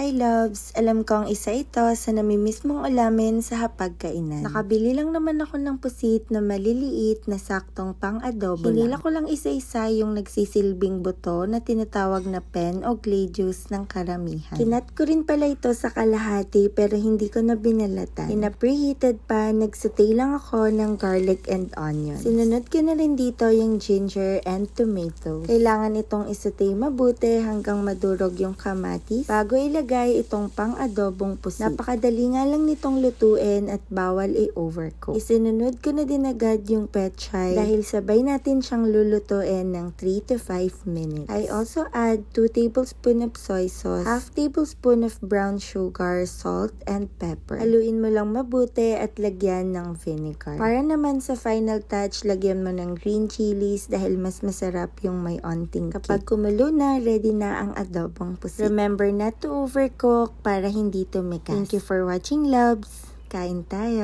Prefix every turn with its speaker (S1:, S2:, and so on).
S1: Hi loves! Alam kong isa ito sa namimiss mong ulamin sa hapagkainan. Nakabili lang naman ako ng pusit na maliliit na saktong pang-adobo lang. Hinila ko lang isa-isa yung nagsisilbing buto na tinatawag na pen o gladius ng karamihan. Kinat ko rin pala ito sa kalahati pero hindi ko na binalatan. Preheated pa, nagsatay lang ako ng garlic and onion. Sinunod ko na rin dito yung ginger and tomato. Kailangan itong isatay mabuti hanggang madurog yung kamatis bago ilagay itong pang-adobong pusit. Napakadali nga lang nitong lutuin at bawal i-overcook. Isinunod ko na din agad yung pechay dahil sabay natin siyang lulutuin ng 3 to 5 minutes. I also add 2 tablespoon of soy sauce, half tablespoon of brown sugar, salt, and pepper. Haluin mo lang mabuti at lagyan ng vinegar. Para naman sa final touch, lagyan mo ng green chilies dahil mas masarap yung may onting kick. Kapag kumulo na, ready na ang adobong pusit. Remember not to overcook para hindi tumikas. Thank you for watching, loves. Kain tayo.